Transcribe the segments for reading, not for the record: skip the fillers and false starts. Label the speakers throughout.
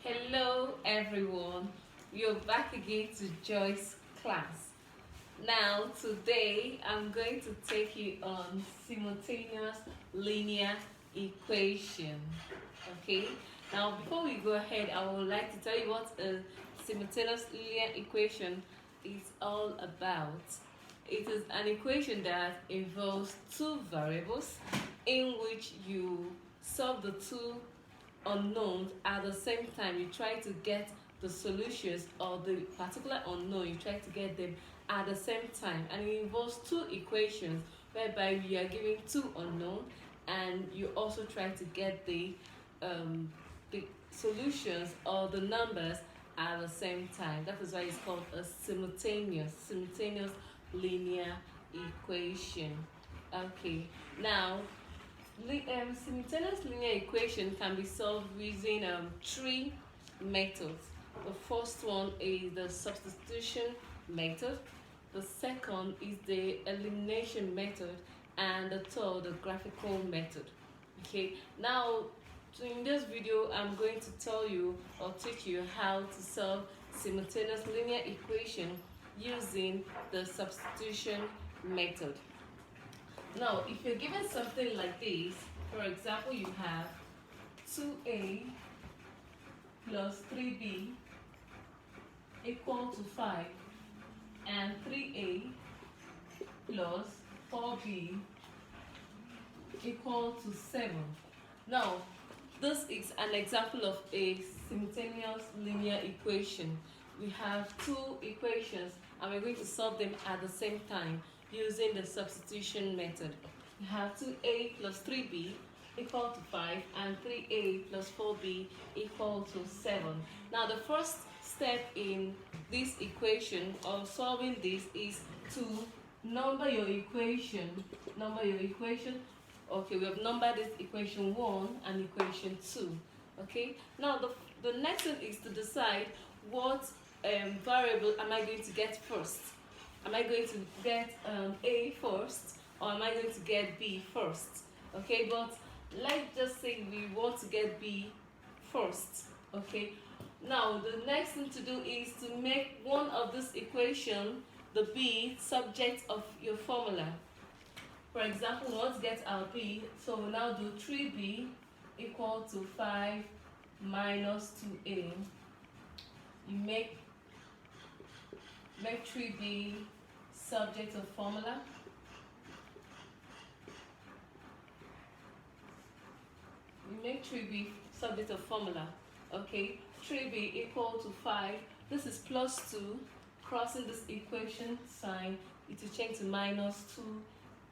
Speaker 1: Hello everyone, you're back again to Joy's class. Now today I'm going to take you on simultaneous linear equation. Okay, now before we go ahead, I would like to tell you what a simultaneous linear equation is all about. It is an equation that involves two variables in which you solve the two unknowns at the same time. You try to get the solutions of the particular unknown, you try to get them at the same time, and it involves two equations whereby we are given two unknowns and you also try to get the solutions or the numbers at the same time. That is why it's called a simultaneous linear equation. Okay, now simultaneous linear equation can be solved using three methods. The first one is the substitution method, the second is the elimination method, and the third, the graphical method. Okay, now in this video I'm going to tell you or teach you how to solve simultaneous linear equation using the substitution method. Now, if you're given something like this, for example, you have 2a plus 3b equal to 5 and 3a plus 4b equal to 7. Now, this is an example of a simultaneous linear equation. We have two equations and we're going to solve them at the same time using the substitution method. We have 2a plus 3b equal to 5 and 3a plus 4b equal to 7. Now the first step in this equation or solving this is to number your equation. Okay, we have numbered this equation 1 and equation 2. Okay, now the next thing is to decide what variable am I going to get first. Am I going to get A first or am I going to get B first? Okay, but let's just say we want to get B first. Okay, now the next thing to do is to make one of this equation, the B, subject of your formula. For example, we want to get our B, so we'll now do 3B equal to 5 minus 2A. You make 3B subject of formula. We make 3b subject of formula. Okay, 3b equal to 5. This is plus 2. Crossing this equation sign, it will change to minus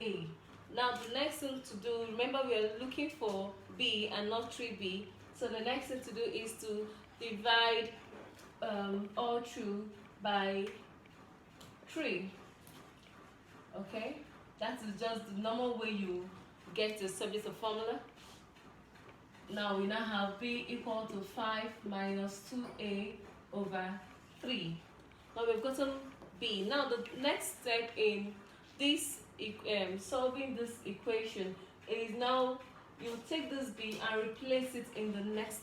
Speaker 1: 2a. Now the next thing to do, remember we are looking for b and not 3b. So the next thing to do is to divide all through by 3. Okay, that is just the normal way you get the subject of formula. Now we now have b equal to 5 minus 2a over 3. Now we've gotten b. Now the next step in this solving this equation is now you take this b and replace it in the next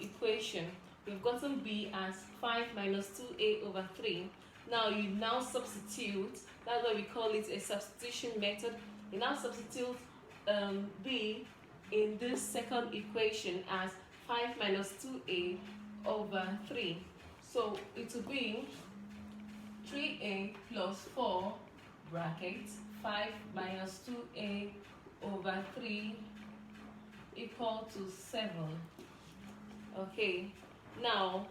Speaker 1: equation. We've gotten b as 5 minus 2a over 3. Now you now substitute. That's why we call it a substitution method. You now substitute b in this second equation as 5 minus 2a over 3. So it will be 3a plus 4 bracket 5 minus 2a over 3 equal to 7. Okay, now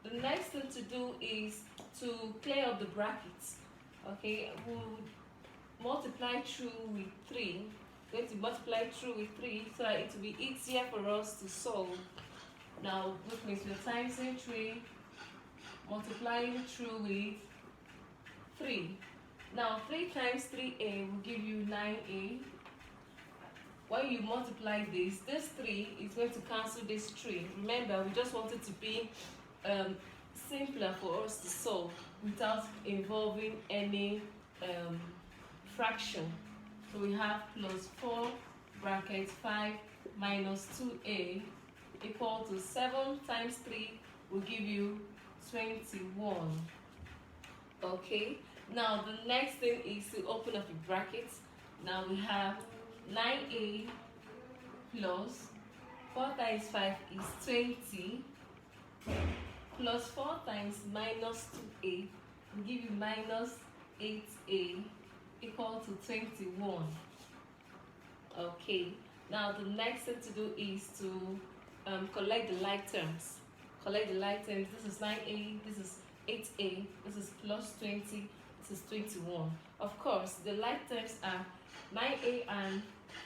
Speaker 1: the next thing to do is to clear up the brackets. Okay, we'll multiply through with 3. We're going to multiply through with 3 so that it will be easier for us to solve. Now, which means we're times 3, multiplying through with 3. Now, 3 times 3a will give you 9a. When you multiply this 3 is going to cancel this 3. Remember, we just want it to be simpler for us to solve without involving any fraction. So we have plus 4 bracket 5 minus 2a equal to 7 times 3 will give you 21. Okay, now the next thing is to open up the brackets. Now we have 9a plus 4 times 5 is 20 plus 4 times minus 2a will give you minus 8a equal to 21. Okay, now the next thing to do is to collect the like terms. Collect the like terms. This is 9a, this is 8a, this is plus 20, this is 21. Of course, the like terms are 9a and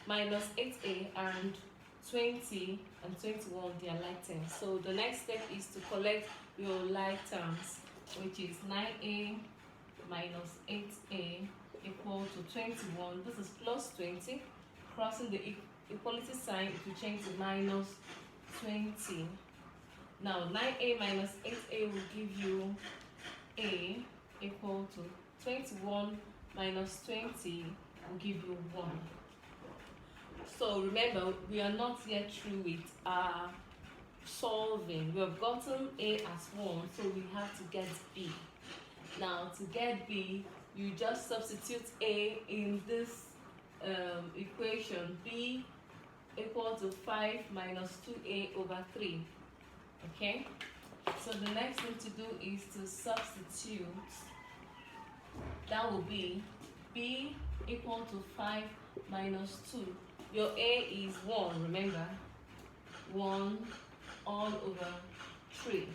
Speaker 1: minus 8a and 20 and 21, they are like terms. So the next step is to collect your like terms, which is 9a minus 8a equal to 21. This is plus 20. Crossing the equality sign, it will change to minus 20. Now 9a minus 8a will give you a equal to 21 minus 20 will give you 1. So remember, we are not yet through with our solving. We have gotten a as 1, so we have to get b. Now to get b, you just substitute a in this equation. B equal to 5 minus 2a over 3. Okay, so the next thing to do is to substitute. That will be b equal to 5 minus 2. Your a is 1, remember, 1 all over 3.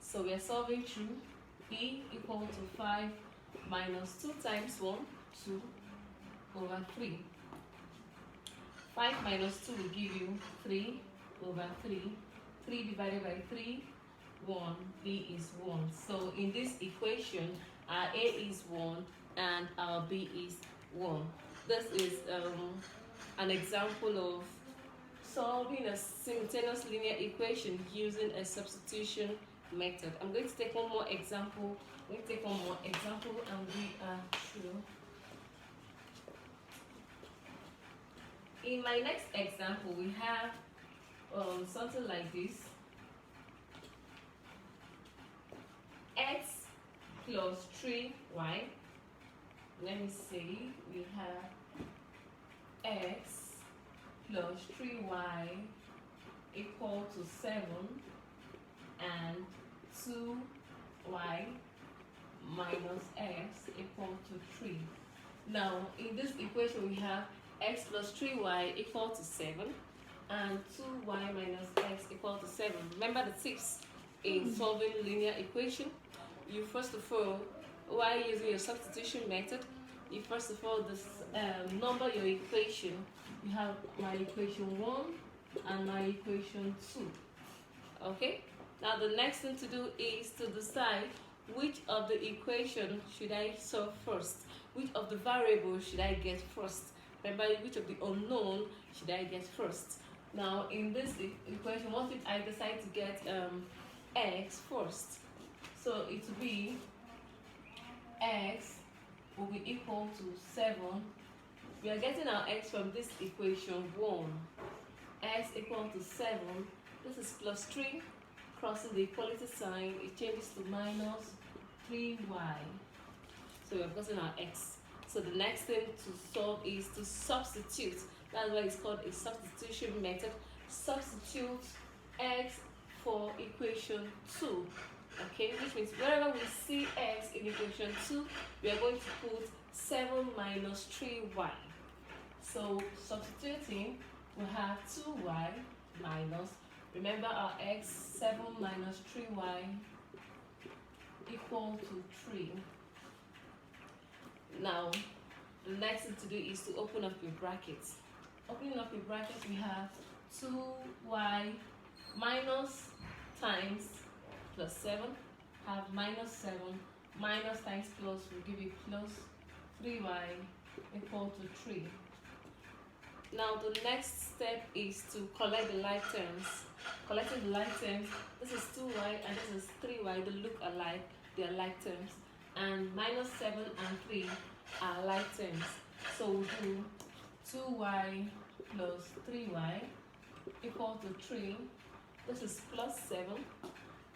Speaker 1: So we are solving through. B equal to 5 minus 2 times 1, 2 over 3. 5 minus 2 will give you 3 over 3. 3 divided by 3, 1. B is 1. So in this equation, our a is 1 and our b is 1. This is an example of solving a simultaneous linear equation using a substitution method. I'm going to take one more example. And we are through. In my next example, we have something like this. X plus 3y. Let me see. We have x plus 3y equal to 7 and 2y minus x equal to 3. Now, in this equation, we have x plus 3y equal to 7 and 2y minus x equal to 7. Remember the tips in solving linear equation? You first of all, while using your substitution method, you first of all number your equation. You have my equation 1 and my equation 2. Okay? Now the next thing to do is to decide which of the equation should I solve first. Which of the variables should I get first? Remember, which of the unknown should I get first? Now in this equation, what if I decide to get x first? So it will be x will be equal to 7. We are getting our x from this equation 1. X equal to 7. This is plus 3. Crossing the equality sign, it changes to minus 3y. So we have gotten our x. So the next thing to solve is to substitute. That's why it's called a substitution method. Substitute x for equation 2. Okay, which means wherever we see x in equation 2, we are going to put 7 minus 3y. So substituting, we have 2y minus, remember our x, 7 minus 3y equal to 3. Now, the next thing to do is to open up your brackets. Opening up your brackets, we have 2y minus times plus 7, have minus 7, minus times plus will give you plus 3y equal to 3. Now the next step is to collect the like terms. Collecting the like terms, this is 2y and this is 3y, they look alike, they are like terms. And minus 7 and 3 are like terms. So we'll do 2y plus 3y equal to 3. This is plus 7.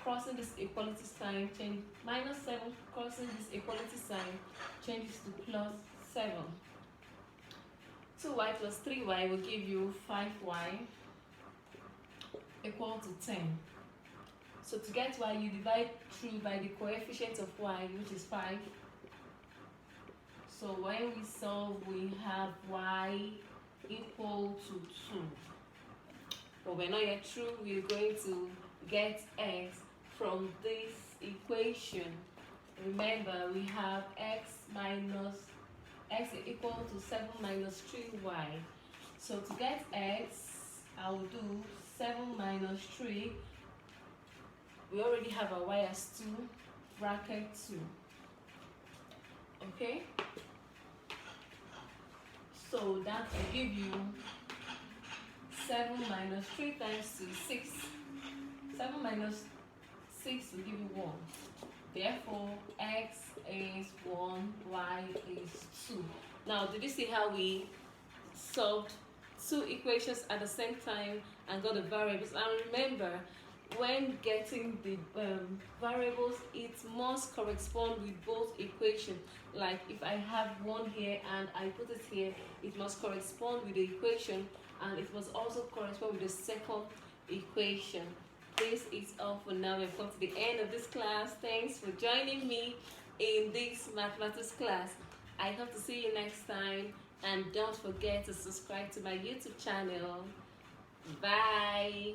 Speaker 1: Crossing this equality sign, change minus 7. Crossing this equality sign, changes to plus 7. 2y plus 3y will give you 5y equal to 10. So to get y, you divide through by the coefficient of y, which is 5. So when we solve, we have y equal to 2. But we're not yet through. We're going to get x from this equation. Remember, we have x is equal to 7 minus 3y. So to get x, I will do 7 minus 3. We already have our y as 2, bracket 2. Okay? So that will give you 7 minus 3 times 2 is 6. 7 minus 6 will give you 1. Therefore, x is 1, y is 2. Now, did you see how we solved two equations at the same time and got the variables? And remember, when getting the variables, it must correspond with both equations. Like if I have one here and I put it here, it must correspond with the equation, and it must also correspond with the second equation. This is all for now. We've come to the end of this class. Thanks for joining me in this mathematics class. I hope to see you next time, and don't forget to subscribe to my YouTube channel. Bye.